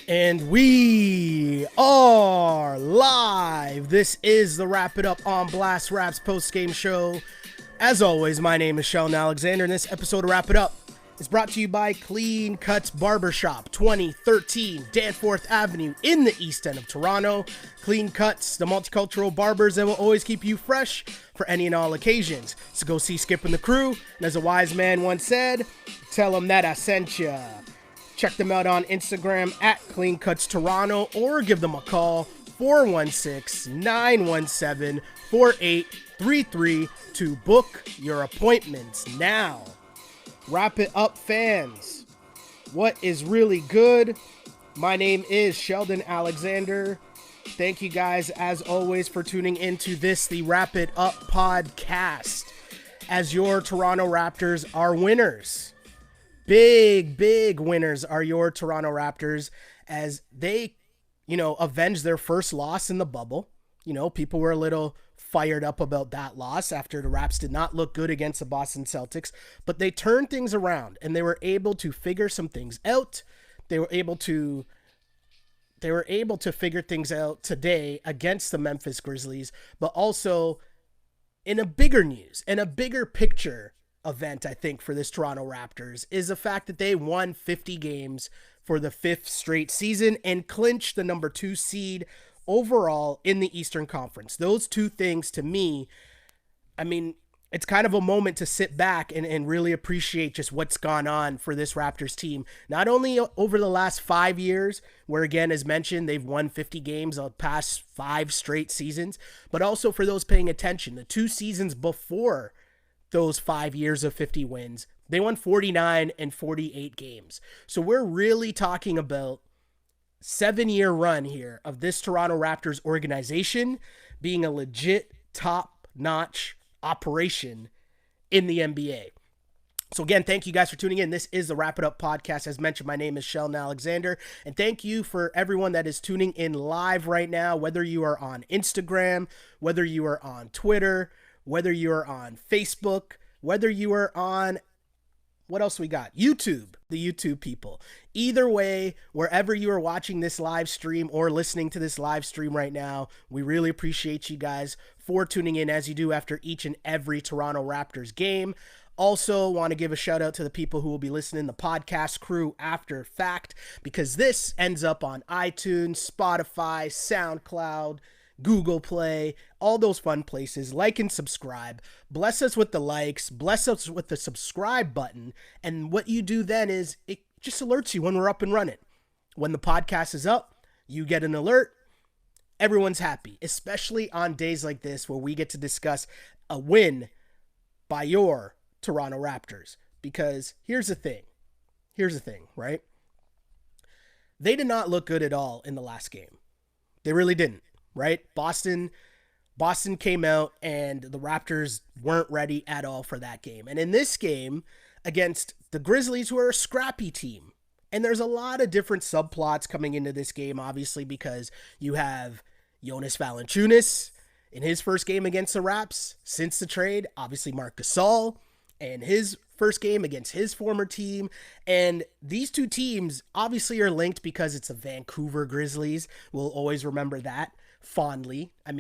And we are live. This is the Wrap It Up on Blast Raps post-game show. As always, my name is Sheldon Alexander, and this episode of Wrap It Up is brought to you by Clean Cuts Barbershop, 2013 Danforth Avenue in the East End of Toronto. Clean Cuts, the multicultural barbers that will always keep you fresh for any and all occasions. So go see Skip and the crew, and as a wise man once said, tell them that I sent ya. Check them out on Instagram at Clean Cuts Toronto or give them a call 416-917-4833 to book your appointments now. Wrap it up, fans. What is really good? My name is Sheldon Alexander. Thank you guys, as always, for tuning into this, the Wrap It Up podcast, as your Toronto Raptors are winners. Big winners are your Toronto Raptors as they, avenge their first loss in the bubble. People were a little fired up about that loss after the Raps did not look good against the Boston Celtics, but they turned things around and they were able to figure some things out. They were able to figure things out today against the Memphis Grizzlies, but also in a bigger news and a bigger picture event, I think, for this Toronto Raptors is the fact that they won 50 games for the fifth straight season and clinched the number 2 seed overall in the Eastern Conference. Those two things, to me, it's kind of a moment to sit back and really appreciate just what's gone on for this Raptors team. Not only over the last 5 years, where again, as mentioned, they've won 50 games the past 5 straight seasons, but also for those paying attention, the 2 seasons before those 5 years of 50 wins, they won 49 and 48 games. So we're really talking about 7-year run here of this Toronto Raptors organization being a legit top-notch operation in the NBA. So again, thank you guys for tuning in. This is the Wrap It Up podcast. As mentioned, my name is Sheldon Alexander, and thank you for everyone that is tuning in live right now, whether you are on Instagram, whether you are on Twitter, whether you're on Facebook, whether you are on, what else we got? YouTube, the YouTube people. Either way, wherever you are watching this live stream or listening to this live stream right now, we really appreciate you guys for tuning in as you do after each and every Toronto Raptors game. Also, want to give a shout out to the people who will be listening, the podcast crew after fact, because this ends up on iTunes, Spotify, SoundCloud, Google Play, all those fun places. Like and subscribe. Bless us with the likes. Bless us with the subscribe button. And what you do then is it just alerts you when we're up and running. When the podcast is up, you get an alert. Everyone's happy, especially on days like this where we get to discuss a win by your Toronto Raptors. Because here's the thing, right? They did not look good at all in the last game. They really didn't. Right? Boston came out and the Raptors weren't ready at all for that game. And in this game against the Grizzlies, who are a scrappy team, and there's a lot of different subplots coming into this game, obviously, because you have Jonas Valanciunas in his first game against the Raps since the trade, obviously Marc Gasol and his first game against his former team. And these two teams obviously are linked because it's the Vancouver Grizzlies. We'll always remember that fondly. I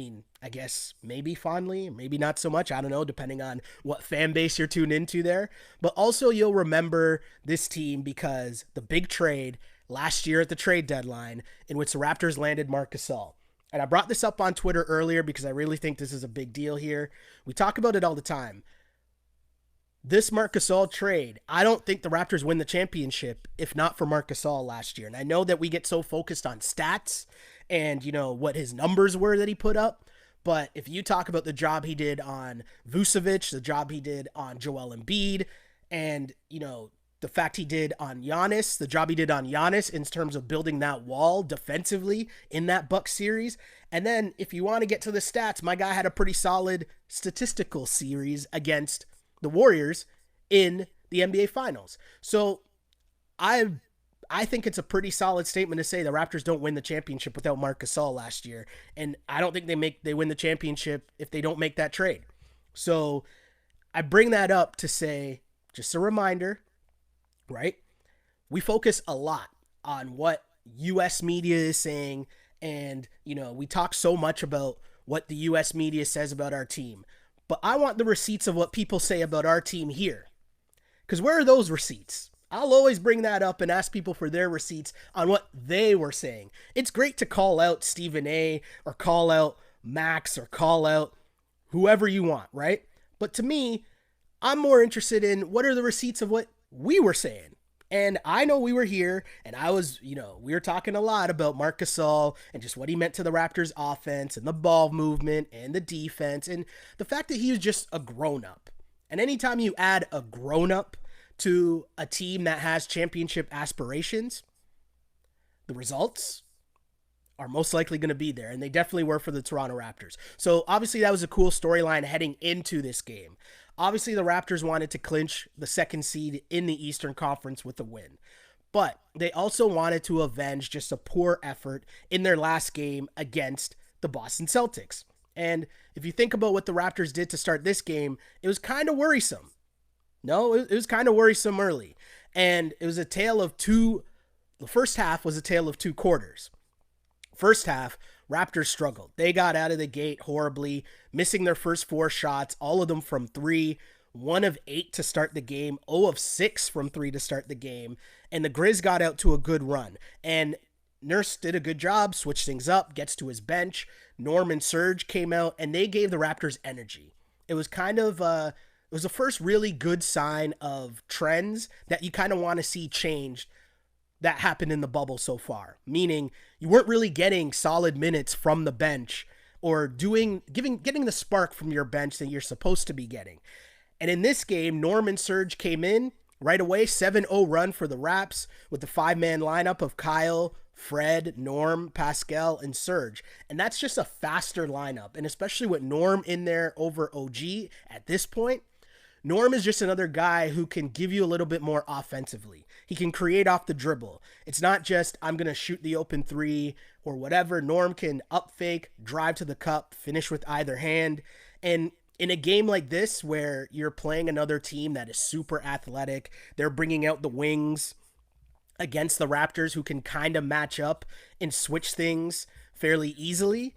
guess maybe fondly, maybe not so much. I don't know, depending on what fan base you're tuned into there. But also you'll remember this team because the big trade last year at the trade deadline in which the Raptors landed Marc Gasol. And I brought this up on Twitter earlier because I really think this is a big deal here. We talk about it all the time. This Marc Gasol trade, I don't think the Raptors win the championship if not for Marc Gasol last year. And I know that we get so focused on stats and, what his numbers were that he put up. But if you talk about the job he did on Vucevic, the job he did on Joel Embiid, and, the fact he did on Giannis, the job he did on Giannis in terms of building that wall defensively in that Bucks series. And then if you want to get to the stats, my guy had a pretty solid statistical series against the Warriors in the NBA Finals. So I think it's a pretty solid statement to say the Raptors don't win the championship without Marc Gasol last year. And I don't think they win the championship if they don't make that trade. So I bring that up to say, just a reminder, right? We focus a lot on what US media is saying, and we talk so much about what the US media says about our team. But I want the receipts of what people say about our team here. Because where are those receipts? I'll always bring that up and ask people for their receipts on what they were saying. It's great to call out Stephen A or call out Max or call out whoever you want, right? But to me, I'm more interested in what are the receipts of what we were saying. And I know we were here and I was, we were talking a lot about Marc Gasol and just what he meant to the Raptors offense and the ball movement and the defense and the fact that he was just a grown up. And anytime you add a grown up to a team that has championship aspirations, the results are most likely going to be there. And they definitely were for the Toronto Raptors. So obviously that was a cool storyline heading into this game. Obviously, the Raptors wanted to clinch the second seed in the Eastern Conference with a win. But they also wanted to avenge just a poor effort in their last game against the Boston Celtics. And if you think about what the Raptors did to start this game, it was kind of worrisome. No, it was kind of worrisome early. And it was a tale of the first half was a tale of two quarters. First half, Raptors struggled. They got out of the gate horribly, missing their first 4 shots, all of them from 3, 1 of 8 to start the game, 0 of 6 from 3 to start the game, and the Grizz got out to a good run. And Nurse did a good job, switched things up, gets to his bench. Norm and Serge came out, and they gave the Raptors energy. It was kind of it was the first really good sign of trends that you kind of want to see changed that happened in the bubble so far, meaning you weren't really getting solid minutes from the bench or getting the spark from your bench that you're supposed to be getting. And in this game, Norm and Serge came in right away, 7-0 run for the Raps with the 5-man lineup of Kyle, Fred, Norm, Pascal, and Serge. And that's just a faster lineup. And especially with Norm in there over OG at this point, Norm is just another guy who can give you a little bit more offensively. He can create off the dribble. It's not just, I'm going to shoot the open 3 or whatever. Norm can up fake, drive to the cup, finish with either hand. And in a game like this where you're playing another team that is super athletic, they're bringing out the wings against the Raptors who can kind of match up and switch things fairly easily.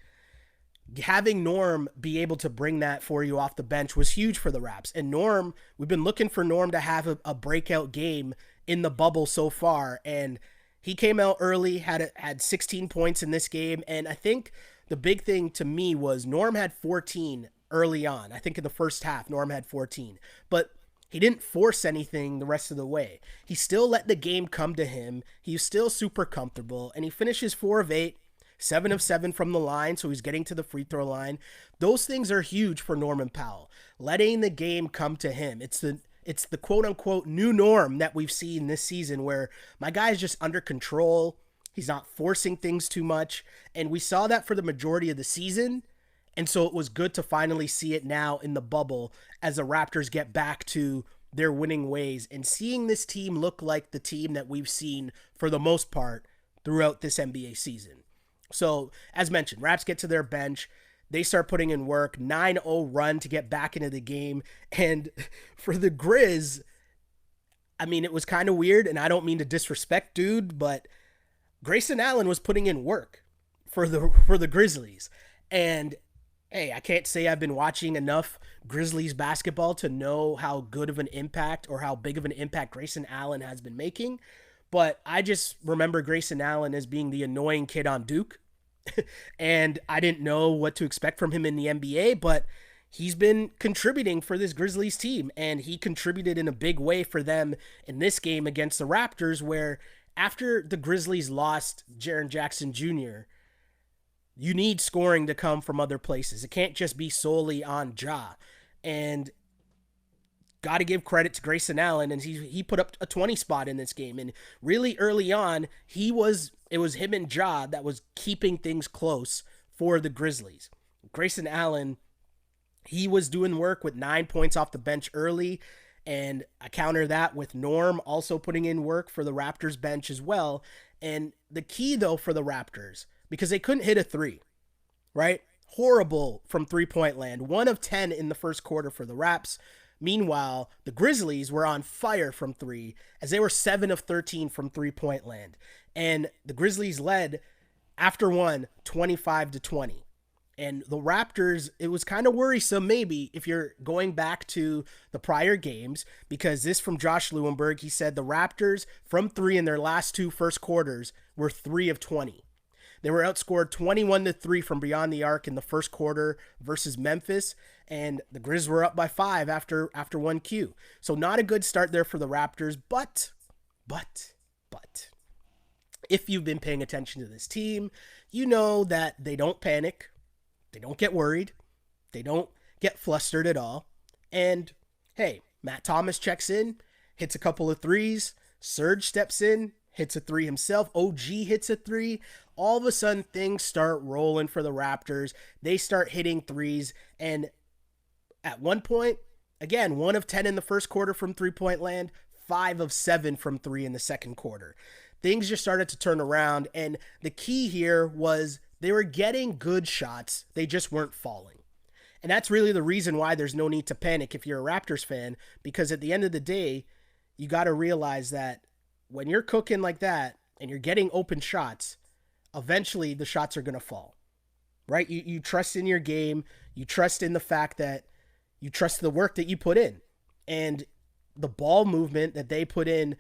Having Norm be able to bring that for you off the bench was huge for the Raps. And Norm, we've been looking for Norm to have a breakout game in the bubble so far. And he came out early, had 16 points in this game. And I think the big thing to me was Norm had 14 early on. I think in the first half, Norm had 14. But he didn't force anything the rest of the way. He still let the game come to him. He was still super comfortable. And he finishes 4 of 8. 7 of 7 from the line, so he's getting to the free throw line. Those things are huge for Norman Powell, letting the game come to him. It's the quote-unquote new norm that we've seen this season where my guy is just under control. He's not forcing things too much, and we saw that for the majority of the season, and so it was good to finally see it now in the bubble as the Raptors get back to their winning ways and seeing this team look like the team that we've seen for the most part throughout this NBA season. So, as mentioned, Raps get to their bench. They start putting in work. 9-0 run to get back into the game. And for the Grizz, I mean, it was kind of weird, and I don't mean to disrespect dude, but Grayson Allen was putting in work for the Grizzlies. And, hey, I can't say I've been watching enough Grizzlies basketball to know how good of an impact or how big of an impact Grayson Allen has been making. But I just remember Grayson Allen as being the annoying kid on Duke. And I didn't know what to expect from him in the NBA, but he's been contributing for this Grizzlies team. And he contributed in a big way for them in this game against the Raptors, where after the Grizzlies lost Jaren Jackson Jr., you need scoring to come from other places. It can't just be solely on Ja. And got to give credit to Grayson Allen, and he put up a 20 spot in this game. And really early on, it was him and Ja that was keeping things close for the Grizzlies. Grayson Allen, he was doing work with 9 points off the bench early, and I counter that with Norm also putting in work for the Raptors bench as well. And the key, though, for the Raptors, because they couldn't hit a 3, right? Horrible from three-point land. 1 of 10 in the first quarter for the Raps. Meanwhile, the Grizzlies were on fire from 3 as they were 7 of 13 from three-point land. And the Grizzlies led after one 25-20. And the Raptors, it was kind of worrisome maybe if you're going back to the prior games, because this from Josh Lewenberg, he said the Raptors from three in their last two first quarters were 3 of 20. They were outscored 21-3 from beyond the arc in the first quarter versus Memphis, and the Grizz were up by 5 after 1Q. So not a good start there for the Raptors, but if you've been paying attention to this team, you know that they don't panic, they don't get worried, they don't get flustered at all. And hey, Matt Thomas checks in, hits a couple of threes, Serge steps in, hits a three himself, OG hits a three. All of a sudden, things start rolling for the Raptors. They start hitting threes, and at one point, again, 1 of 10 in the first quarter from three-point land, 5 of 7 from three in the second quarter. Things just started to turn around, and the key here was they were getting good shots. They just weren't falling. And that's really the reason why there's no need to panic if you're a Raptors fan, because at the end of the day, you got to realize that when you're cooking like that and you're getting open shots, eventually the shots are going to fall, right? You trust in your game. You trust in the fact that you trust the work that you put in, and the ball movement that they put in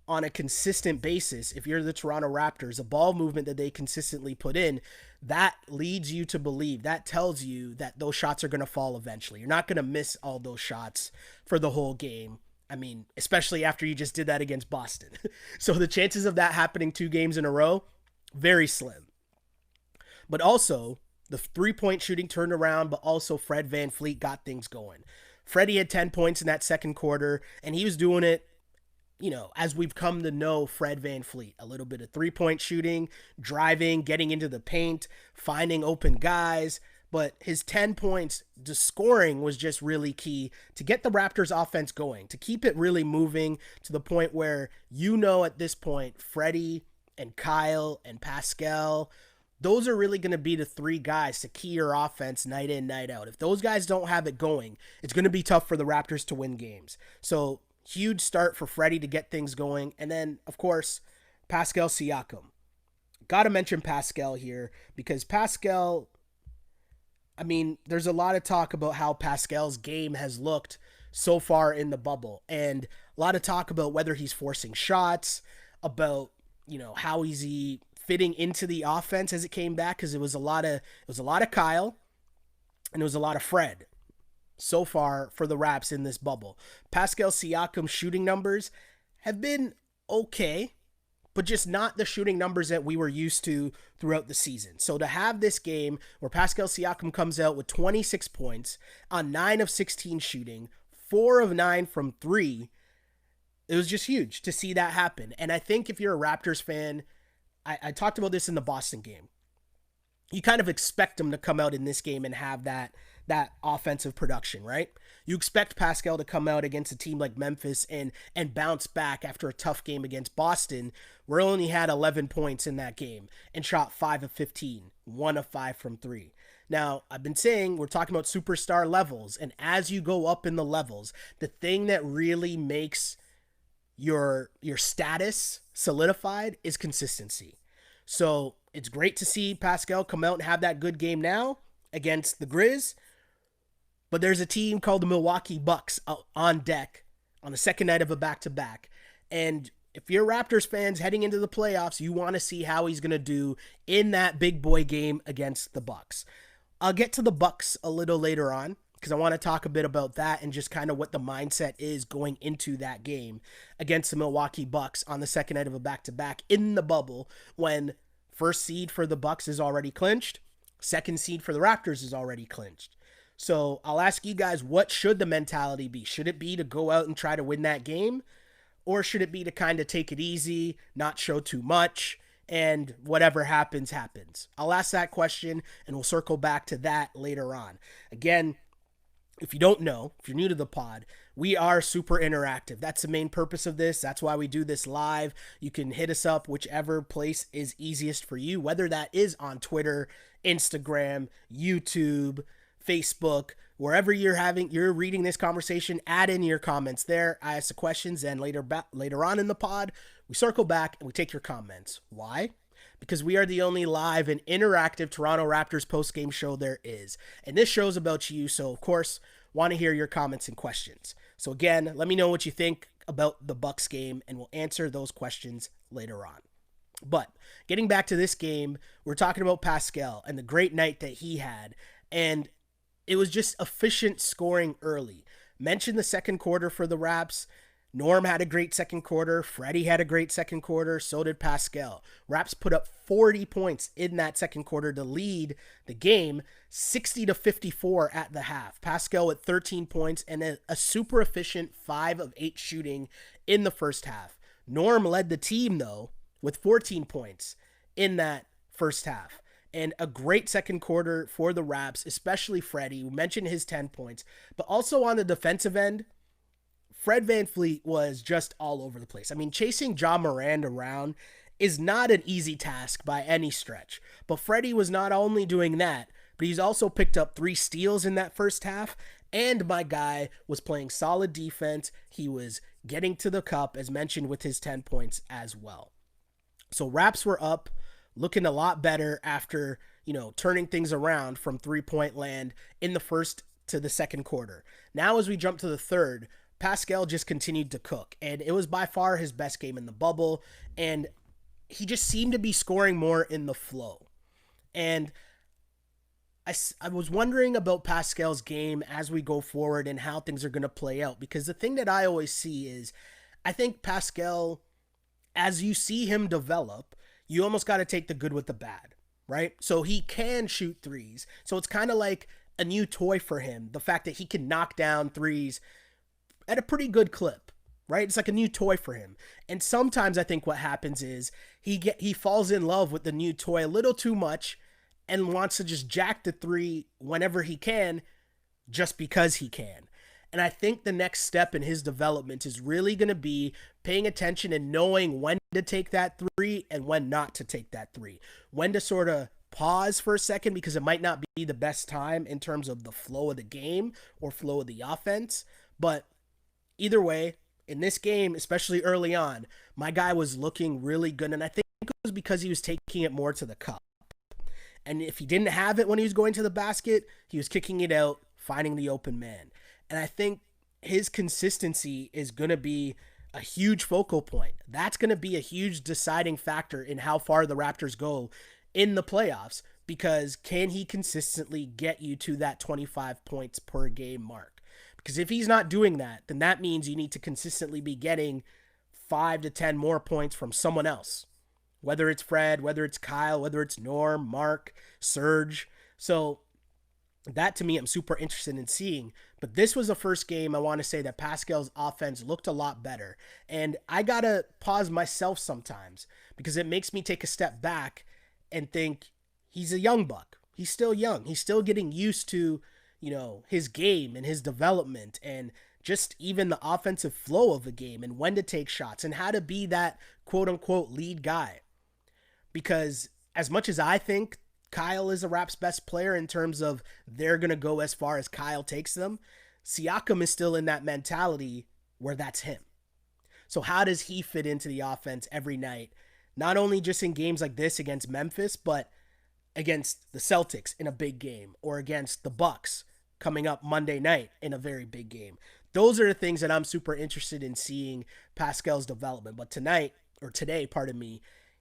on a consistent basis. If you're the Toronto Raptors, a ball movement that they consistently put in, that leads you to believe, that tells you that those shots are going to fall eventually. You're not going to miss all those shots for the whole game. I mean, especially after you just did that against Boston. So the chances of that happening 2 games in a row, very slim. But also, the three-point shooting turned around, but also Fred VanVleet got things going. Freddie had 10 points in that second quarter, and he was doing it, as we've come to know Fred VanVleet. A little bit of three-point shooting, driving, getting into the paint, finding open guys. But his 10 points, the scoring was just really key to get the Raptors offense going, to keep it really moving to the point where at this point, Freddie and Kyle and Pascal, those are really going to be the 3 guys to key your offense night in, night out. If those guys don't have it going, it's going to be tough for the Raptors to win games. So huge start for Freddie to get things going. And then, of course, Pascal Siakam. Got to mention Pascal here because Pascal, there's a lot of talk about how Pascal's game has looked so far in the bubble, and a lot of talk about whether he's forcing shots, about, how is he fitting into the offense as it came back, because it was a lot of Kyle and it was a lot of Fred so far for the Raps in this bubble. Pascal Siakam's shooting numbers have been okay, but just not the shooting numbers that we were used to throughout the season. So to have this game where Pascal Siakam comes out with 26 points on 9 of 16 shooting, 4 of 9 from 3, it was just huge to see that happen. And I think if you're a Raptors fan, I talked about this in the Boston game, you kind of expect them to come out in this game and have that offensive production, right? You expect Pascal to come out against a team like Memphis and bounce back after a tough game against Boston, where he only had 11 points in that game and shot 5 of 15, 1 of 5 from 3. Now, I've been saying we're talking about superstar levels, and as you go up in the levels, the thing that really makes your status solidified is consistency. So it's great to see Pascal come out and have that good game now against the Grizz, but there's a team called the Milwaukee Bucks on deck on the second night of a back-to-back. And if you're Raptors fans heading into the playoffs, you want to see how he's going to do in that big boy game against the Bucks. I'll get to the Bucks a little later on because I want to talk a bit about that and just kind of what the mindset is going into that game against the Milwaukee Bucks on the second night of a back-to-back in the bubble, when first seed for the Bucks is already clinched, second seed for the Raptors is already clinched. So I'll ask you guys, what should the mentality be? Should it be to go out and try to win that game? Or should it be to kind of take it easy, not show too much, and whatever happens, happens? I'll ask that question, and we'll circle back to that later on. Again, if you don't know, if you're new to the pod, we are super interactive. That's the main purpose of this. That's why we do this live. You can hit us up whichever place is easiest for you, whether that is on Twitter, Instagram, YouTube, Facebook, wherever you're reading this conversation. Add in your comments there. I ask the questions, and later on in the pod, We circle back and we take your comments. Why? Because we are the only live and interactive Toronto Raptors post-game show there is. And this show's about you, so of course, want to hear your comments and questions. So again, let me know what you think about the Bucks game, and we'll answer those questions later on. But getting back to this game, we're talking about Pascal and the great night that he had. And it was just efficient scoring early. Mentioned the second quarter for the Raps. Norm had a great second quarter. Freddie had a great second quarter. So did Pascal. Raps put up 40 points in that second quarter to lead the game 60-54 at the half. Pascal with 13 points and a super efficient 5 of 8 shooting in the first half. Norm led the team, though, with 14 points in that first half. And a great second quarter for the Raps, especially Freddie. We mentioned his 10 points. But also on the defensive end, Fred VanVleet was just all over the place. I mean, chasing Ja Morant around is not an easy task by any stretch. But Freddie was not only doing that, but he's also picked up 3 steals in that first half. And my guy was playing solid defense. He was getting to the cup, as mentioned, with his 10 points as well. So Raps were up, looking a lot better after, turning things around from 3-point land in the first to the second quarter. Now, as we jump to the third, Pascal just continued to cook, and it was by far his best game in the bubble, and he just seemed to be scoring more in the flow. And I was wondering about Pascal's game as we go forward and how things are going to play out, because the thing that I always see is I think Pascal, as you see him develop, you almost got to take the good with the bad, right? So he can shoot threes. So it's kind of like a new toy for him, the fact that he can knock down threes at a pretty good clip, right? It's like a new toy for him. And sometimes I think what happens is he falls in love with the new toy a little too much and wants to just jack the three whenever he can, just because he can. And I think the next step in his development is really going to be paying attention and knowing when to take that three and when not to take that three. When to sort of pause for a second because it might not be the best time in terms of the flow of the game or flow of the offense. But either way, in this game, especially early on, my guy was looking really good. And I think it was because he was taking it more to the cup. And if he didn't have it when he was going to the basket, he was kicking it out, finding the open man. And I think his consistency is going to be a huge focal point. That's going to be a huge deciding factor in how far the Raptors go in the playoffs, because can he consistently get you to that 25 points per game mark? Because if he's not doing that, then that means you need to consistently be getting 5 to 10 more points from someone else. Whether it's Fred, whether it's Kyle, whether it's Norm, Mark, Serge. So that, to me, I'm super interested in seeing. But this was the first game I want to say that Pascal's offense looked a lot better. And I got to pause myself sometimes because it makes me take a step back and think he's a young buck. He's still young. He's still getting used to, his game and his development and just even the offensive flow of the game and when to take shots and how to be that quote-unquote lead guy. Because as much as I think Kyle is the Raps' best player in terms of they're going to go as far as Kyle takes them, Siakam is still in that mentality where that's him. So how does he fit into the offense every night? Not only just in games like this against Memphis, but against the Celtics in a big game or against the Bucks coming up Monday night in a very big game. Those are the things that I'm super interested in seeing Pascal's development. But today,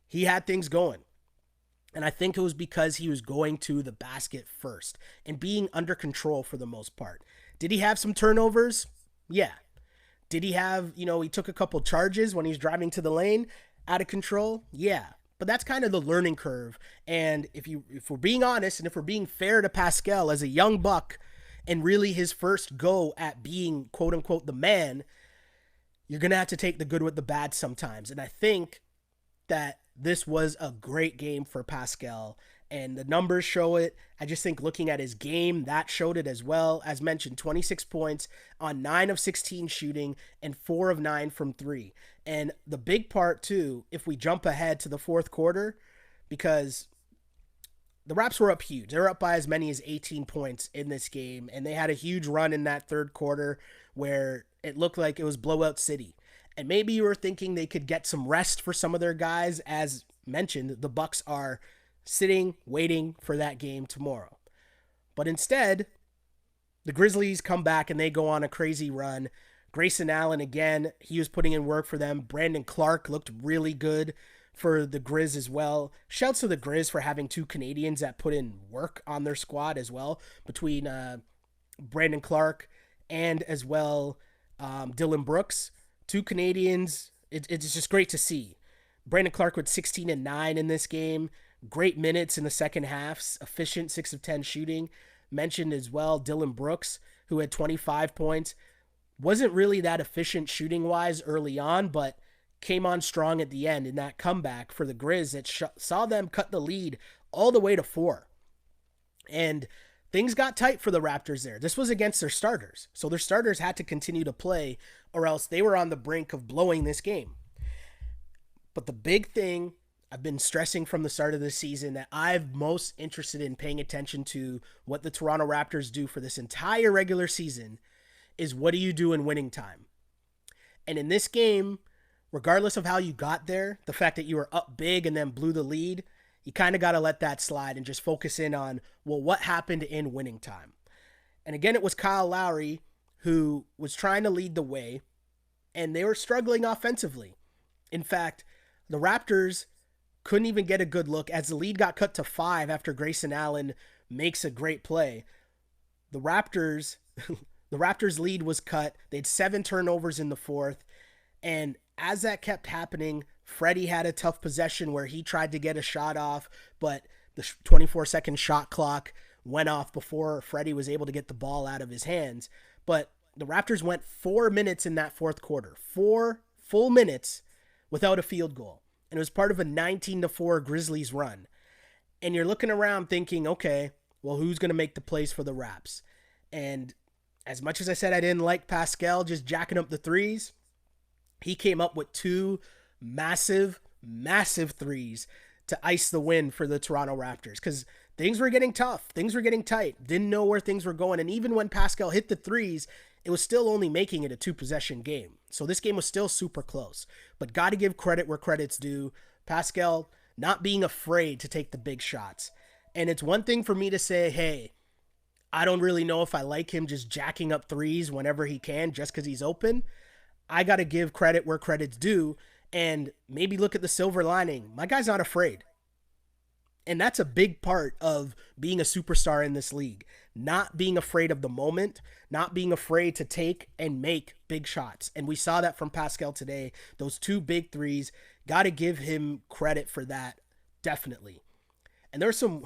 he had things going. And I think it was because he was going to the basket first and being under control for the most part. Did he have some turnovers? Yeah. Did he have, he took a couple charges when he was driving to the lane out of control? Yeah. But that's kind of the learning curve. And if we're being honest and if we're being fair to Pascal as a young buck and really his first go at being quote unquote the man, you're going to have to take the good with the bad sometimes. And I think that this was a great game for Pascal, and the numbers show it. I just think looking at his game, that showed it as well. As mentioned, 26 points on 9 of 16 shooting and 4 of 9 from 3. And the big part, too, if we jump ahead to the fourth quarter, because the Raps were up huge. They were up by as many as 18 points in this game, and they had a huge run in that third quarter where it looked like it was blowout city. And maybe you were thinking they could get some rest for some of their guys. As mentioned, the Bucks are sitting, waiting for that game tomorrow. But instead, the Grizzlies come back and they go on a crazy run. Grayson Allen, again, he was putting in work for them. Brandon Clark looked really good for the Grizz as well. Shouts to the Grizz for having two Canadians that put in work on their squad as well, between Brandon Clark and as well Dylan Brooks. Two Canadians. It's just great to see. Brandon Clark with 16 and 9 in this game. Great minutes in the second half. Efficient 6 of 10 shooting. Mentioned as well Dylan Brooks, who had 25 points. Wasn't really that efficient shooting wise early on, but came on strong at the end in that comeback for the Grizz that saw them cut the lead all the way to 4. And things got tight for the Raptors there. This was against their starters. So their starters had to continue to play or else they were on the brink of blowing this game. But the big thing I've been stressing from the start of the season that I'm most interested in paying attention to what the Toronto Raptors do for this entire regular season is what do you do in winning time? And in this game, regardless of how you got there, the fact that you were up big and then blew the lead, you kind of got to let that slide and just focus in on, well, what happened in winning time? And again, it was Kyle Lowry who was trying to lead the way, and they were struggling offensively. In fact, the Raptors couldn't even get a good look as the lead got cut to 5 after Grayson Allen makes a great play. The Raptors lead was cut. They had 7 turnovers in the fourth. And as that kept happening, Freddie had a tough possession where he tried to get a shot off, but the 24-second shot clock went off before Freddie was able to get the ball out of his hands. But the Raptors went 4 minutes in that fourth quarter, 4 full minutes without a field goal. And it was part of a 19-4 Grizzlies run. And you're looking around thinking, okay, well, who's going to make the plays for the Raps? And as much as I said I didn't like Pascal just jacking up the threes, he came up with 2 massive threes to ice the win for the Toronto Raptors because things were getting tough. Things were getting tight. Didn't know where things were going. And even when Pascal hit the threes, it was still only making it a 2-possession game. So this game was still super close. But got to give credit where credit's due. Pascal not being afraid to take the big shots. And it's one thing for me to say, hey, I don't really know if I like him just jacking up threes whenever he can just because he's open. I got to give credit where credit's due and maybe look at the silver lining. My guy's not afraid. And that's a big part of being a superstar in this league. Not being afraid of the moment, not being afraid to take and make big shots. And we saw that from Pascal today. Those 2 big threes, got to give him credit for that, definitely. And there's some,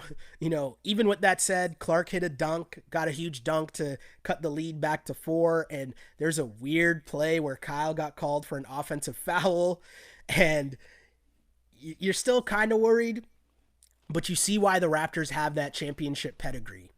even with that said, Clark hit a dunk, got a huge dunk to cut the lead back to 4. And there's a weird play where Kyle got called for an offensive foul. And you're still kind of worried, but you see why the Raptors have that championship pedigree.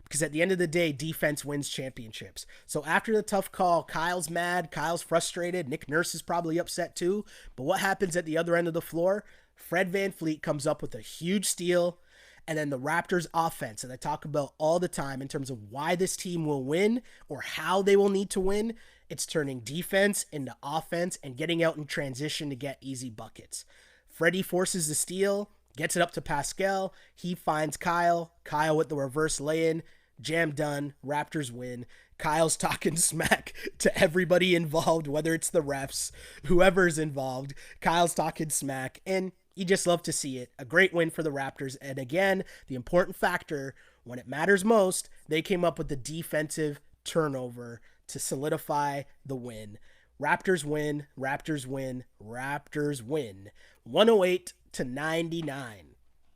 Because at the end of the day, defense wins championships. So after the tough call, Kyle's mad, Kyle's frustrated, Nick Nurse is probably upset too. But what happens at the other end of the floor? Fred VanVleet comes up with a huge steal, and then the Raptors offense, and I talk about all the time in terms of why this team will win or how they will need to win, it's turning defense into offense and getting out in transition to get easy buckets. Freddie forces the steal, gets it up to Pascal, he finds Kyle with the reverse lay-in, jam done, Raptors win. Kyle's talking smack to everybody involved, whether it's the refs, whoever's involved. Kyle's talking smack, and you just love to see it. A great win for the Raptors. And again, the important factor, when it matters most, they came up with the defensive turnover to solidify the win. Raptors win, Raptors win, Raptors win. 108-99.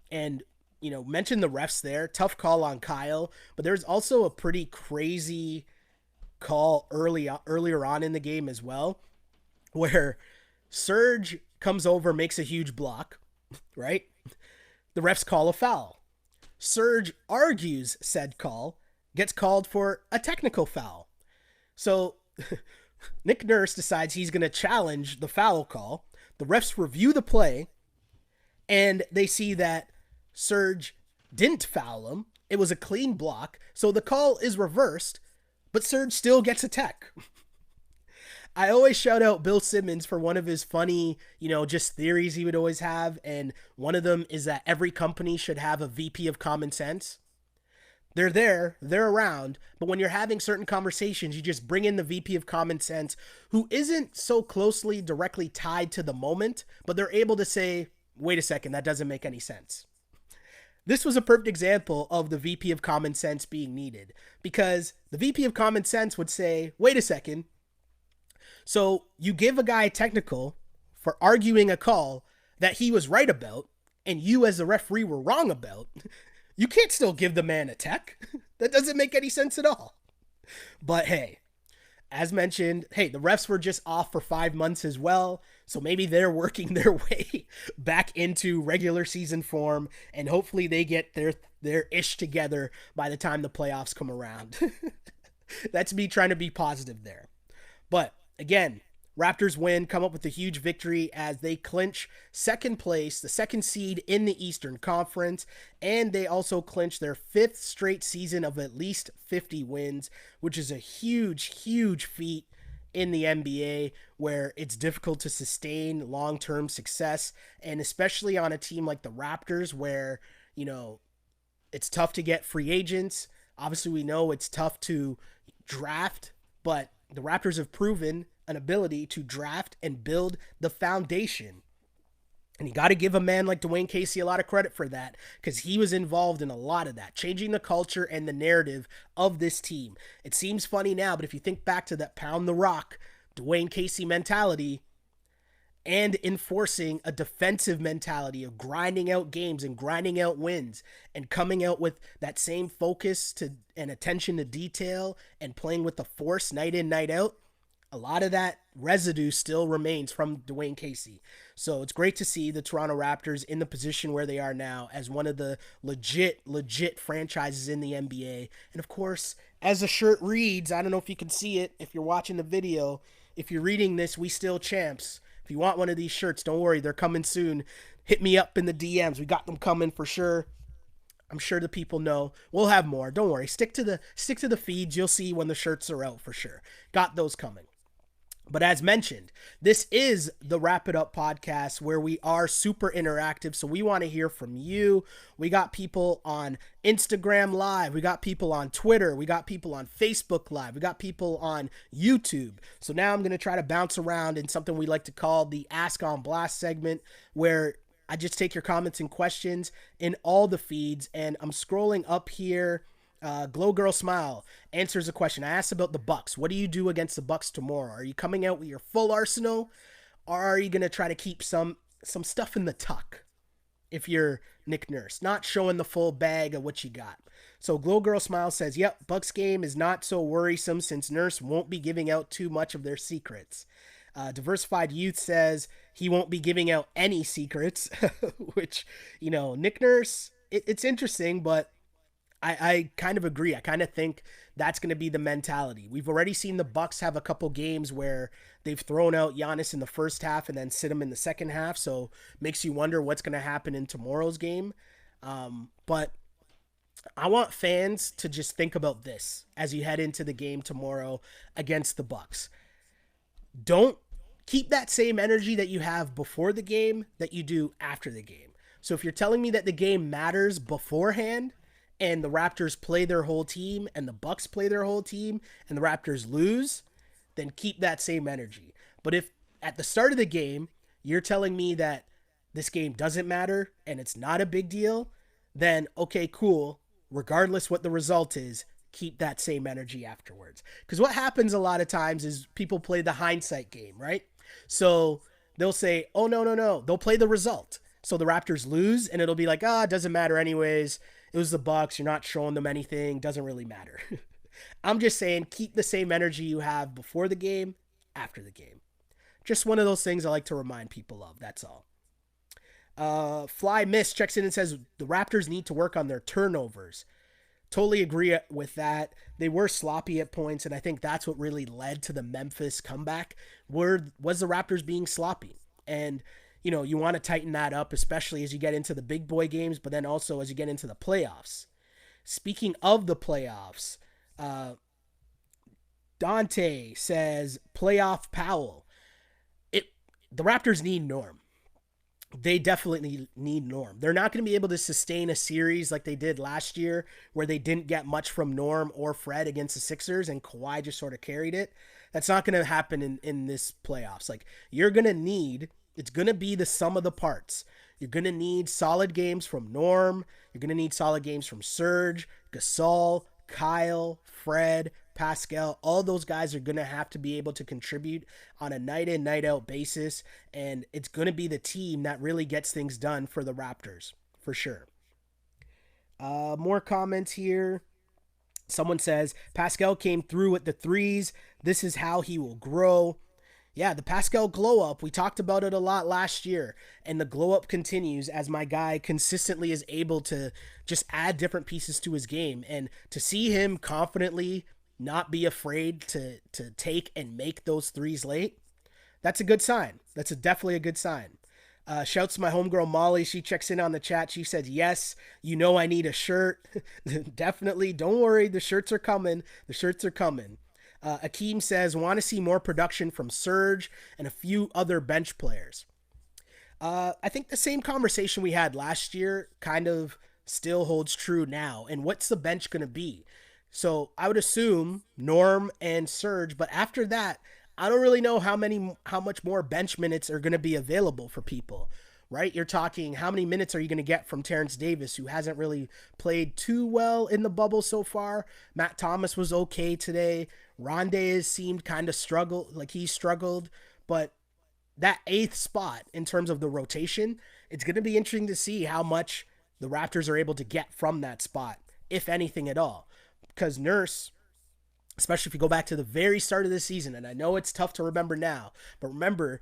And, mention the refs there. Tough call on Kyle, but there's also a pretty crazy call earlier on in the game as well, where Serge comes over, makes a huge block, right? The refs call a foul. Serge argues said call, gets called for a technical foul. So Nick Nurse decides he's going to challenge the foul call. The refs review the play, and they see that Serge didn't foul him. It was a clean block, so the call is reversed, but Serge still gets a tech. I always shout out Bill Simmons for one of his funny, just theories he would always have. And one of them is that every company should have a VP of common sense. They're there, they're around, but when you're having certain conversations, you just bring in the VP of common sense who isn't so closely directly tied to the moment, but they're able to say, wait a second, that doesn't make any sense. This was a perfect example of the VP of common sense being needed because the VP of common sense would say, wait a second. So you give a guy a technical for arguing a call that he was right about and you as the referee were wrong about. You can't still give the man a tech. That doesn't make any sense at all. But hey, as mentioned, hey, the refs were just off for 5 months as well. So maybe they're working their way back into regular season form and hopefully they get their ish together by the time the playoffs come around. That's me trying to be positive there. But again, Raptors win, come up with a huge victory as they clinch second place, the second seed in the Eastern Conference, and they also clinch their 5th straight season of at least 50 wins, which is a huge, huge feat in the NBA where it's difficult to sustain long-term success, and especially on a team like the Raptors where, it's tough to get free agents. Obviously, we know it's tough to draft, but the Raptors have proven an ability to draft and build the foundation. And you got to give a man like Dwayne Casey a lot of credit for that because he was involved in a lot of that, changing the culture and the narrative of this team. It seems funny now, but if you think back to that pound the rock, Dwayne Casey mentality and enforcing a defensive mentality of grinding out games and grinding out wins and coming out with that same focus to and attention to detail and playing with the force night in, night out, a lot of that residue still remains from Dwayne Casey. So it's great to see the Toronto Raptors in the position where they are now as one of the legit franchises in the NBA. And of course, as the shirt reads, I don't know if you can see it if you're watching the video, if you're reading this, we still champs. If you want one of these shirts, don't worry, they're coming soon. Hit me up in the DMs. We got them coming for sure. I'm sure the people know. We'll have more. Don't worry. Stick to the feeds. You'll see when the shirts are out for sure. Got those coming. But as mentioned, this is the Wrap It Up podcast where we are super interactive. So we want to hear from you. We got people on Instagram Live. We got people on Twitter. We got people on Facebook Live. We got people on YouTube. So now I'm going to try to bounce around in something we like to call the Ask on Blast segment where I just take your comments and questions in all the feeds. And I'm scrolling up here. Glow Girl Smile answers a question. I asked about the Bucks. What do you do against the Bucks tomorrow? Are you coming out with your full arsenal, or are you gonna try to keep some stuff in the tuck? If you're Nick Nurse, not showing the full bag of what you got. So Glow Girl Smile says, "Yep, Bucks game is not so worrisome since Nurse won't be giving out too much of their secrets." Diversified Youth says he won't be giving out any secrets, which Nick Nurse. It's interesting, but I kind of agree. I kind of think that's going to be the mentality. We've already seen the Bucks have a couple games where they've thrown out Giannis in the first half and then sit him in the second half. So makes you wonder what's going to happen in tomorrow's game. But I want fans to just think about this as you head into the game tomorrow against the Bucks. Don't keep that same energy that you have before the game that you do after the game. So if you're telling me that the game matters beforehand, and the Raptors play their whole team, and the Bucks play their whole team, and the Raptors lose, then keep that same energy. But if at the start of the game, you're telling me that this game doesn't matter, and it's not a big deal, then okay, cool. Regardless what the result is, keep that same energy afterwards. Because what happens a lot of times is people play the hindsight game, right? So they'll say, oh, no. They'll play the result. So the Raptors lose, and it'll be like, it doesn't matter anyways. It was the Bucks. You're not showing them anything. Doesn't really matter. I'm just saying, keep the same energy you have before the game, after the game. Just one of those things I like to remind people of. That's all. Fly Miss checks in and says the Raptors need to work on their turnovers. Totally agree with that. They were sloppy at points, and I think that's what really led to the Memphis comeback. Was the Raptors being sloppy? And you want to tighten that up, especially as you get into the big boy games, but then also as you get into the playoffs. Speaking of the playoffs, Dante says playoff Powell. It the Raptors need Norm. They definitely need Norm. They're not going to be able to sustain a series like they did last year where they didn't get much from Norm or Fred against the Sixers and Kawhi just sort of carried it. That's not going to happen in this playoffs. Like you're going to need, it's going to be the sum of the parts. You're going to need solid games from Norm. You're going to need solid games from Serge, Gasol, Kyle, Fred, Pascal. All those guys are going to have to be able to contribute on a night in, night out basis. And it's going to be the team that really gets things done for the Raptors, for sure. More comments here. Someone says, Pascal came through with the threes. This is how he will grow. Yeah, the Pascal glow up, we talked about it a lot last year, and the glow up continues as my guy consistently is able to just add different pieces to his game. And to see him confidently not be afraid to take and make those threes late, that's a good sign. That's definitely a good sign. Shouts to my homegirl Molly. She checks in on the chat. She said, yes, you know I need a shirt. Definitely. Don't worry. The shirts are coming. The shirts are coming. Akeem says, want to see more production from Serge and a few other bench players. I think the same conversation we had last year kind of still holds true now. And what's the bench going to be? So I would assume Norm and Serge, but after that, I don't really know how much more bench minutes are going to be available for people, right? You're talking how many minutes are you going to get from Terrence Davis, who hasn't really played too well in the bubble so far. Matt Thomas was okay today. Rondé seemed kind of he struggled, but that eighth spot in terms of the rotation, it's going to be interesting to see how much the Raptors are able to get from that spot, if anything at all. Because Nurse, especially if you go back to the very start of the season, and I know it's tough to remember now, but remember,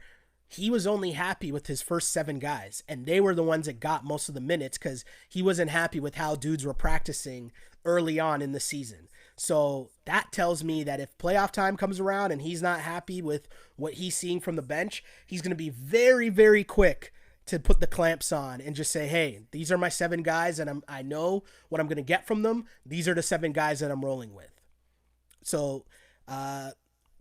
he was only happy with his first 7 guys, and they were the ones that got most of the minutes because he wasn't happy with how dudes were practicing early on in the season. So that tells me that if playoff time comes around and he's not happy with what he's seeing from the bench, he's going to be very, very quick to put the clamps on and just say, hey, these are my 7 guys and I know what I'm going to get from them. These are the 7 guys that I'm rolling with. So,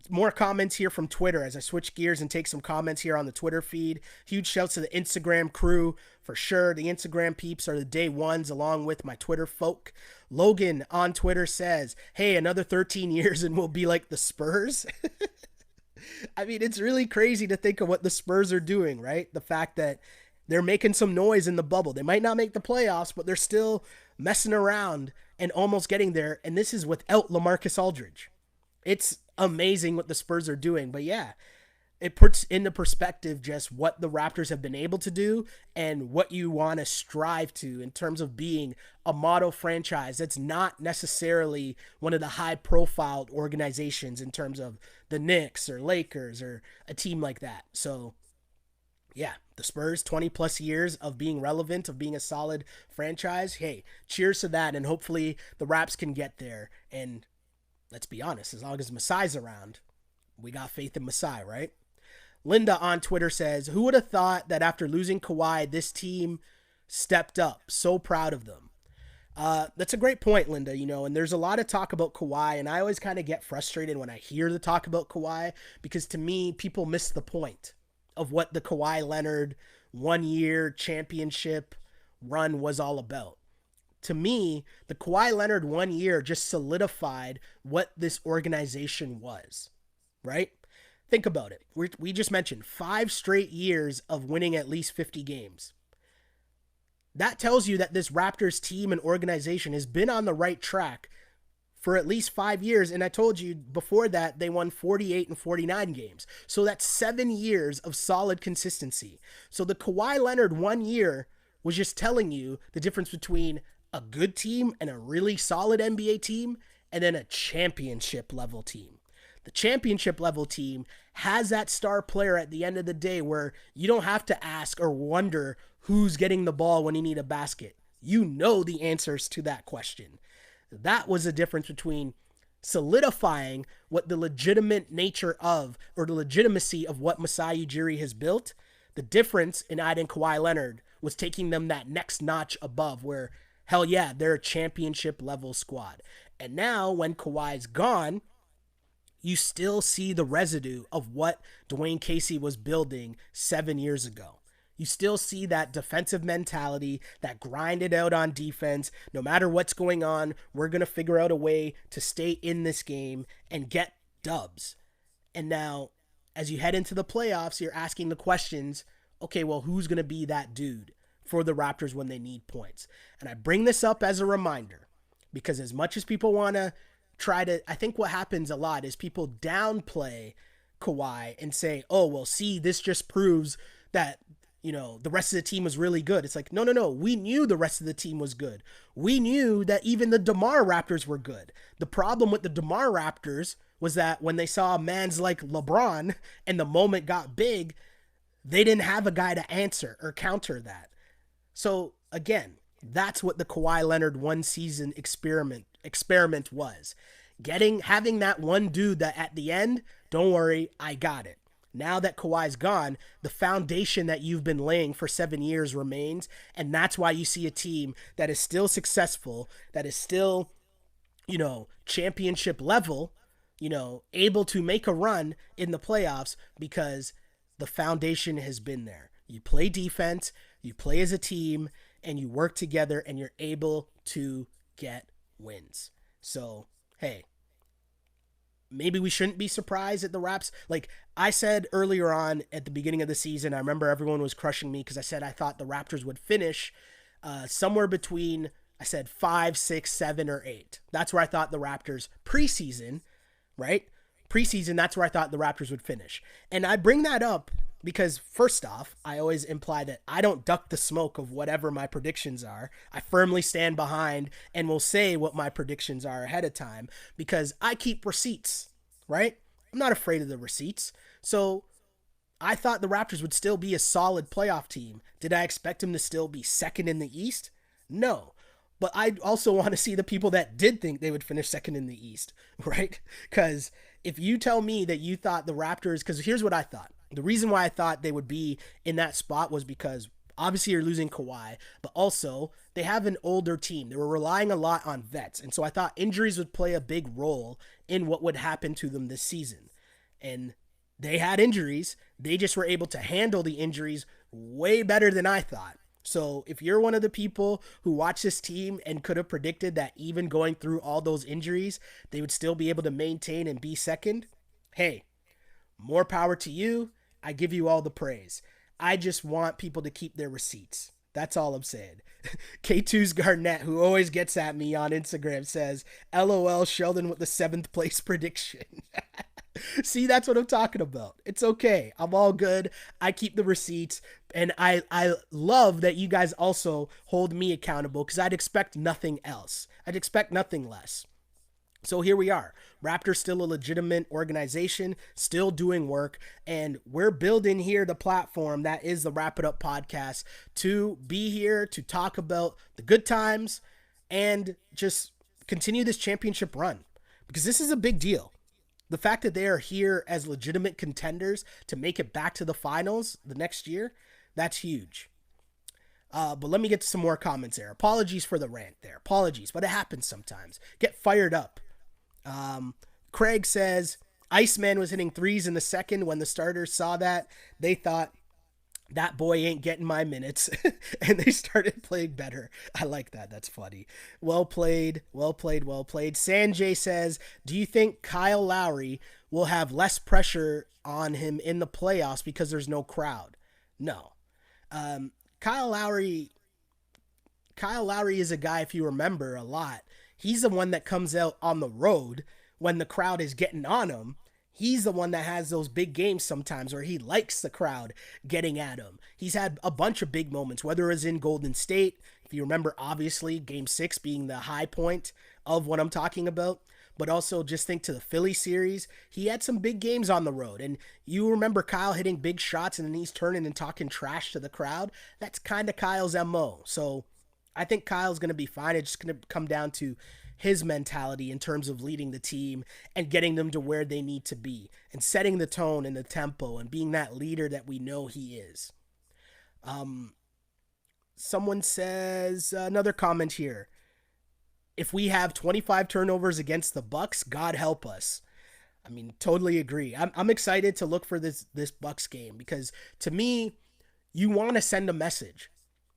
more comments here from Twitter as I switch gears and take some comments here on the Twitter feed. Huge shouts to the Instagram crew for sure. The Instagram peeps are the day ones along with my Twitter folk. Logan on Twitter says, hey, another 13 years and we'll be like the Spurs. I mean, it's really crazy to think of what the Spurs are doing, right? The fact that they're making some noise in the bubble. They might not make the playoffs, but they're still messing around and almost getting there. And this is without LaMarcus Aldridge. It's amazing what the Spurs are doing. But yeah, it puts into perspective just what the Raptors have been able to do and what you want to strive to in terms of being a model franchise that's not necessarily one of the high-profile organizations in terms of the Knicks or Lakers or a team like that. So yeah, the Spurs, 20 plus years of being relevant, of being a solid franchise. Hey, cheers to that. And hopefully the Raps can get there. And let's be honest, as long as Masai's around, we got faith in Masai, right? Linda on Twitter says, who would have thought that after losing Kawhi, this team stepped up? So proud of them. That's a great point, Linda, and there's a lot of talk about Kawhi, and I always kind of get frustrated when I hear the talk about Kawhi, because to me, people miss the point of what the Kawhi Leonard 1-year championship run was all about. To me, the Kawhi Leonard 1 year just solidified what this organization was, right? Think about it. We just mentioned 5 straight years of winning at least 50 games. That tells you that this Raptors team and organization has been on the right track for at least 5 years. And I told you before that they won 48 and 49 games. So that's 7 years of solid consistency. So the Kawhi Leonard 1 year was just telling you the difference between a good team and a really solid NBA team and then a championship level team. The championship level team has that star player at the end of the day where you don't have to ask or wonder who's getting the ball when you need a basket. You know the answers to that question. That was the difference between solidifying what the legitimate nature of, or the legitimacy of what Masai Ujiri has built. The difference in adding Kawhi Leonard was taking them that next notch above where, hell yeah, they're a championship level squad. And now when Kawhi's gone, you still see the residue of what Dwayne Casey was building 7 years ago. You still see that defensive mentality, that grind it out on defense. No matter what's going on, we're going to figure out a way to stay in this game and get dubs. And now, as you head into the playoffs, you're asking the questions, okay, well, who's going to be that dude for the Raptors when they need points? And I bring this up as a reminder because as much as people want to I think what happens a lot is people downplay Kawhi and say, oh, well, see, this just proves that, the rest of the team was really good. It's like, no. We knew the rest of the team was good. We knew that even the DeMar Raptors were good. The problem with the DeMar Raptors was that when they saw mans like LeBron and the moment got big, they didn't have a guy to answer or counter that. So again, that's what the Kawhi Leonard one season experiment was. Having that one dude that at the end, don't worry, I got it. Now that Kawhi's gone, the foundation that you've been laying for 7 years remains, and that's why you see a team that is still successful, that is still, championship level, able to make a run in the playoffs because the foundation has been there. You play defense, you play as a team, and you work together, and you're able to get wins. So, hey, maybe we shouldn't be surprised at the Raps. Like I said earlier on at the beginning of the season, I remember everyone was crushing me because I said I thought the Raptors would finish somewhere between, I said 5, 6, 7, or 8. That's where I thought the Raptors preseason, right? Preseason, that's where I thought the Raptors would finish. And I bring that up because first off, I always imply that I don't duck the smoke of whatever my predictions are. I firmly stand behind and will say what my predictions are ahead of time because I keep receipts, right? I'm not afraid of the receipts. So I thought the Raptors would still be a solid playoff team. Did I expect them to still be second in the East? No. But I also want to see the people that did think they would finish second in the East, right? Because if you tell me that you thought the Raptors, because here's what I thought. The reason why I thought they would be in that spot was because obviously you're losing Kawhi, but also they have an older team. They were relying a lot on vets. And so I thought injuries would play a big role in what would happen to them this season. And they had injuries. They just were able to handle the injuries way better than I thought. So if you're one of the people who watched this team and could have predicted that even going through all those injuries, they would still be able to maintain and be second, hey, more power to you. I give you all the praise. I just want people to keep their receipts. That's all I'm saying. K2's Garnett, who always gets at me on Instagram, says, LOL Sheldon with the 7th place prediction. See, that's what I'm talking about. It's okay. I'm all good. I keep the receipts. And I love that you guys also hold me accountable because I'd expect nothing else. I'd expect nothing less. So here we are. Raptors still a legitimate organization, still doing work, and we're building here the platform that is the Wrap It Up podcast to be here to talk about the good times and just continue this championship run because this is a big deal. The fact that they are here as legitimate contenders to make it back to the finals the next year, that's huge. But let me get to some more comments there. Apologies for the rant there. Apologies, but it happens sometimes. Get fired up. Craig says, Iceman was hitting threes in the second. When the starters saw that, they thought, that boy ain't getting my minutes. And they started playing better. I like that. That's funny. Well played. Well played. Well played. Sanjay says, do you think Kyle Lowry will have less pressure on him in the playoffs because there's no crowd? No. Kyle Lowry is a guy, if you remember a lot, he's the one that comes out on the road when the crowd is getting on him. He's the one that has those big games sometimes where he likes the crowd getting at him. He's had a bunch of big moments, whether it was in Golden State. If you remember, obviously, Game 6 being the high point of what I'm talking about. But also just think to the Philly series. He had some big games on the road. And you remember Kyle hitting big shots and then he's turning and talking trash to the crowd. That's kind of Kyle's MO. So I think Kyle's going to be fine. It's just going to come down to his mentality in terms of leading the team and getting them to where they need to be and setting the tone and the tempo and being that leader that we know he is. Someone says, another comment here, if we have 25 turnovers against the Bucks, God help us. I mean, totally agree. I'm excited to look for this Bucks game because to me, you want to send a message.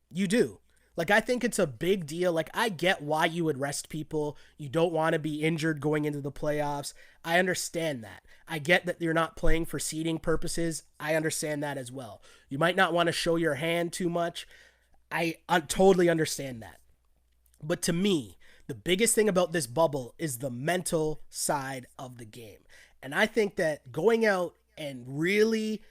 You do. Like, I think it's a big deal. Like, I get why you would rest people. You don't want to be injured going into the playoffs. I understand that. I get that you're not playing for seeding purposes. I understand that as well. You might not want to show your hand too much. I totally understand that. But to me, the biggest thing about this bubble is the mental side of the game. And I think that going out and really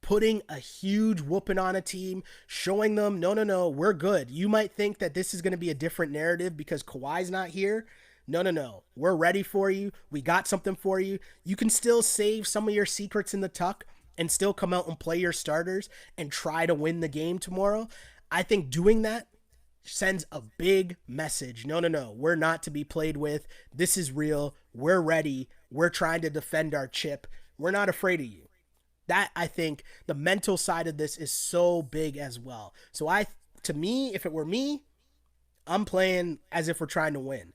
putting a huge whooping on a team, showing them, no, no, no, we're good. You might think that this is going to be a different narrative because Kawhi's not here. No, no, no. We're ready for you. We got something for you. You can still save some of your secrets in the tuck and still come out and play your starters and try to win the game tomorrow. I think doing that sends a big message. No, no, no. We're not to be played with. This is real. We're ready. We're trying to defend our chip. We're not afraid of you. That, I think, the mental side of this is so big as well. So to me, if it were me, I'm playing as if we're trying to win.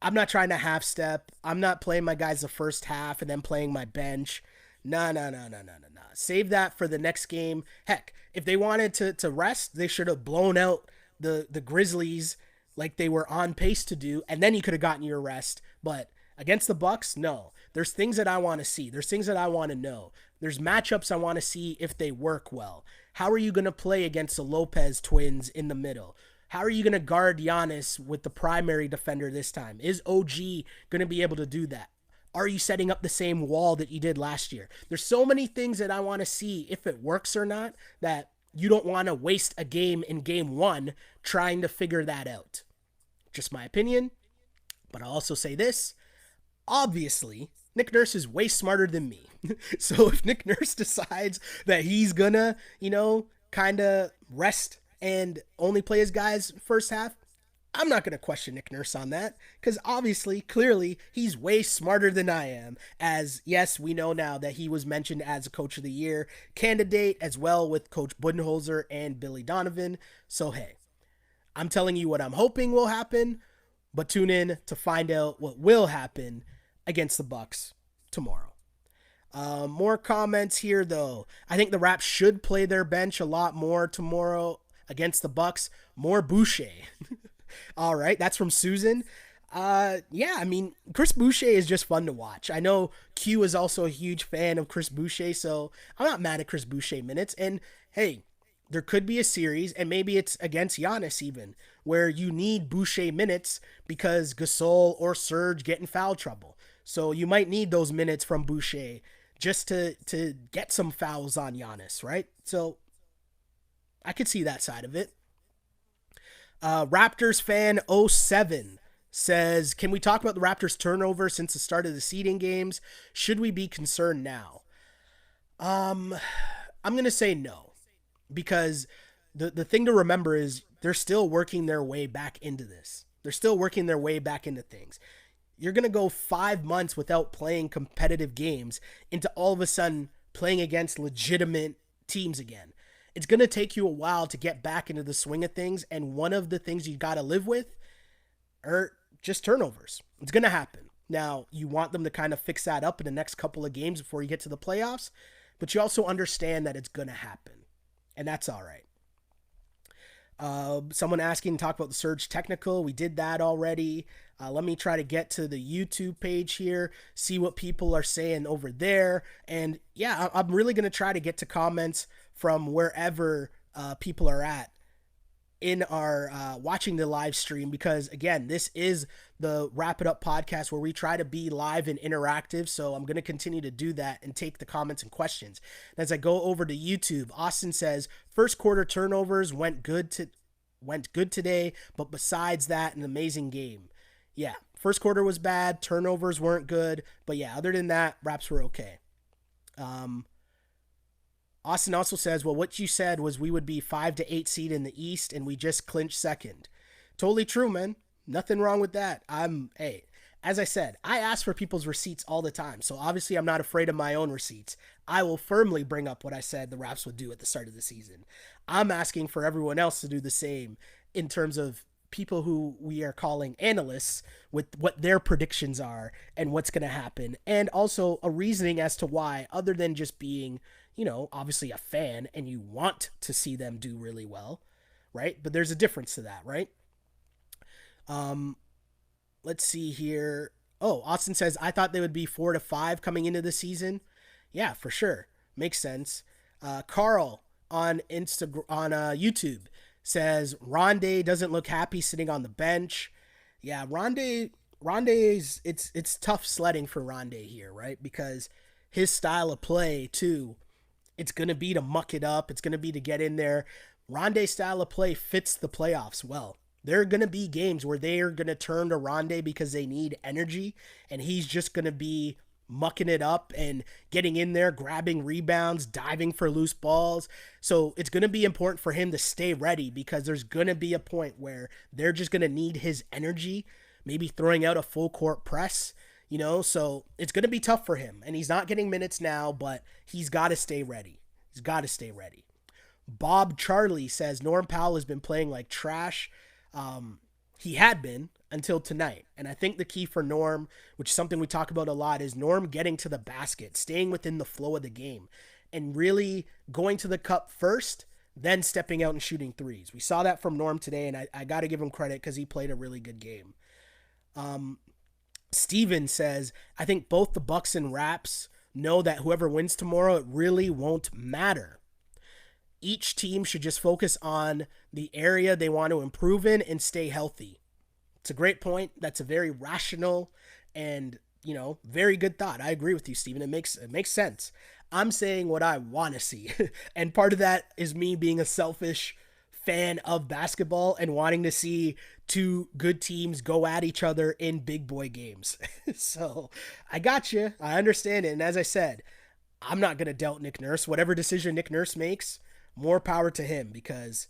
I'm not trying to half step. I'm not playing my guys the first half and then playing my bench. No, no, no, no, no, no, no. Save that for the next game. Heck, if they wanted to rest, they should have blown out the Grizzlies like they were on pace to do, and then you could have gotten your rest. But against the Bucks, no. There's things that I want to see. There's things that I want to know. There's matchups I want to see if they work well. How are you going to play against the Lopez twins in the middle? How are you going to guard Giannis with the primary defender this time? Is OG going to be able to do that? Are you setting up the same wall that you did last year? There's so many things that I want to see if it works or not that you don't want to waste a game in game one trying to figure that out. Just my opinion. But I'll also say this. Obviously, Nick Nurse is way smarter than me. So if Nick Nurse decides that he's gonna, kind of rest and only play his guys first half, I'm not going to question Nick Nurse on that because obviously, clearly, he's way smarter than I am. As, yes, we know now that he was mentioned as a Coach of the Year candidate as well with Coach Budenholzer and Billy Donovan. So, hey, I'm telling you what I'm hoping will happen, but tune in to find out what will happen against the Bucks tomorrow. More comments here, though. I think the Raps should play their bench a lot more tomorrow against the Bucks. More Boucher. All right, that's from Susan. Yeah, I mean, Chris Boucher is just fun to watch. I know Q is also a huge fan of Chris Boucher, so I'm not mad at Chris Boucher minutes. And hey, there could be a series, and maybe it's against Giannis even, where you need Boucher minutes because Gasol or Serge get in foul trouble. So you might need those minutes from Boucher just to get some fouls on Giannis, right? So I could see that side of it. Raptors fan 07 says, can we talk about the Raptors turnover since the start of the seeding games? Should we be concerned now? I'm going to say no, because the thing to remember is they're still working their way back into this. They're still working their way back into things. You're going to go 5 months without playing competitive games into all of a sudden playing against legitimate teams again. It's going to take you a while to get back into the swing of things, and one of the things you got to live with are just turnovers. It's going to happen. Now, you want them to kind of fix that up in the next couple of games before you get to the playoffs, but you also understand that it's going to happen, and that's all right. Someone asking to talk about the Surge technical. We did that already. Let me try to get to the YouTube page here, see what people are saying over there. And yeah, I'm really going to try to get to comments from wherever people are at in our watching the live stream, because again, this is the Wrap It Up podcast where we try to be live and interactive. So I'm going to continue to do that and take the comments and questions. As I go over to YouTube, Austin says first quarter turnovers went good today, but besides that, an amazing game. Yeah, first quarter was bad, turnovers weren't good, but yeah, other than that, Raps were okay. Austin also says, well, what you said was we would be 5 to 8 seed in the East and we just clinched second. Totally true, man. Nothing wrong with that. Hey, as I said, I ask for people's receipts all the time. So obviously I'm not afraid of my own receipts. I will firmly bring up what I said the Raps would do at the start of the season. I'm asking for everyone else to do the same in terms of people who we are calling analysts with what their predictions are and what's going to happen, and also a reasoning as to why, other than just being, obviously a fan and you want to see them do really well, right? But there's a difference to that, right? Let's see here. Oh, Austin says, I thought they would be 4-5 coming into the season. Yeah, for sure. Makes sense. Carl on YouTube says Rondé doesn't look happy sitting on the bench. Yeah, Rondé's it's tough sledding for Rondé here, right? Because his style of play too, it's gonna be to muck it up. It's gonna be to get in there. Rondé's style of play fits the playoffs well. There are going to be games where they are going to turn to Rondé because they need energy, and he's just going to be mucking it up and getting in there, grabbing rebounds, diving for loose balls. So it's going to be important for him to stay ready, because there's going to be a point where they're just going to need his energy, maybe throwing out a full court press, so it's going to be tough for him. And he's not getting minutes now, but he's got to stay ready. He's got to stay ready. Bob Charlie says Norm Powell has been playing like trash. He had been until tonight. And I think the key for Norm, which is something we talk about a lot, is Norm getting to the basket, staying within the flow of the game, and really going to the cup first, then stepping out and shooting threes. We saw that from Norm today, and I got to give him credit because he played a really good game. Steven says, I think both the Bucks and Raps know that whoever wins tomorrow, it really won't matter. Each team should just focus on the area they want to improve in and stay healthy. It's a great point. That's a very rational and, very good thought. I agree with you, Steven. It makes sense. I'm saying what I want to see. And part of that is me being a selfish fan of basketball and wanting to see two good teams go at each other in big boy games. So I got you. I understand it. And as I said, I'm not going to doubt Nick Nurse. Whatever decision Nick Nurse makes, more power to him, because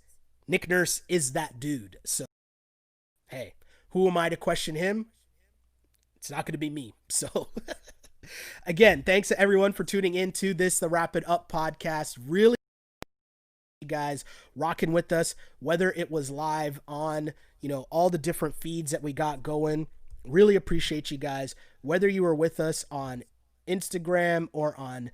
Nick Nurse is that dude. So, hey, who am I to question him? It's not going to be me. So, again, thanks to everyone for tuning in to this, the Wrap It Up podcast. Really, you guys rocking with us, whether it was live on, all the different feeds that we got going. Really appreciate you guys. Whether you were with us on Instagram or on,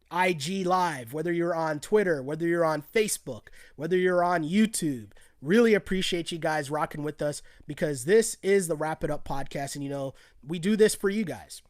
IG Live, whether you're on Twitter, whether you're on Facebook, whether you're on YouTube, really appreciate you guys rocking with us, because this is the Wrap It Up podcast, and we do this for you guys.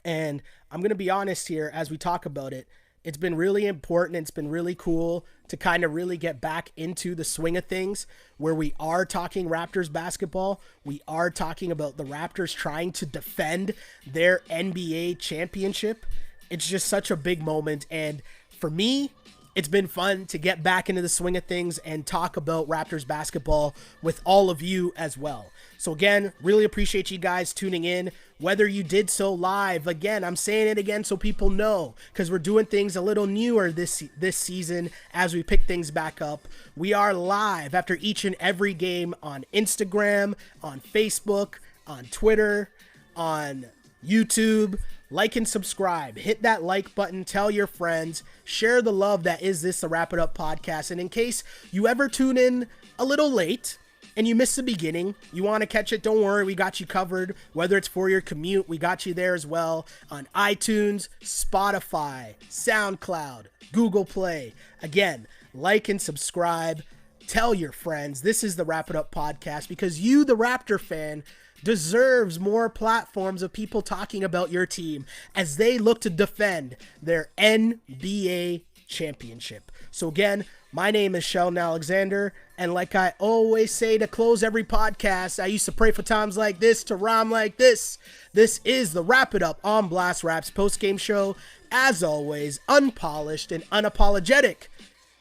And I'm going to be honest here as we talk about it. It's been really important. It's been really cool to kind of really get back into the swing of things, where we are talking Raptors basketball. We are talking about the Raptors trying to defend their NBA championship. It's just such a big moment, and for me, it's been fun to get back into the swing of things and talk about Raptors basketball with all of you as well. So again, really appreciate you guys tuning in, whether you did so live. Again, I'm saying it again so people know, because we're doing things a little newer this season as we pick things back up. We are live after each and every game on Instagram, on Facebook, on Twitter, on YouTube. Like and subscribe. Hit that like button. Tell your friends. Share the love that is this, the Wrap It Up podcast. And in case you ever tune in a little late and you miss the beginning, you want to catch it, don't worry. We got you covered. Whether it's for your commute, we got you there as well. On iTunes, Spotify, SoundCloud, Google Play. Again, like and subscribe. Tell your friends. This is the Wrap It Up podcast, because you, the Raptor fan, deserves more platforms of people talking about your team as they look to defend their NBA championship. So again, my name is Sheldon Alexander, and like I always say to close every podcast, I used to pray for times like this, to rhyme like this. This is the Wrap It Up on Blast Raps postgame show. As always, unpolished and unapologetic.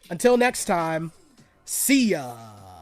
Until next time, see ya.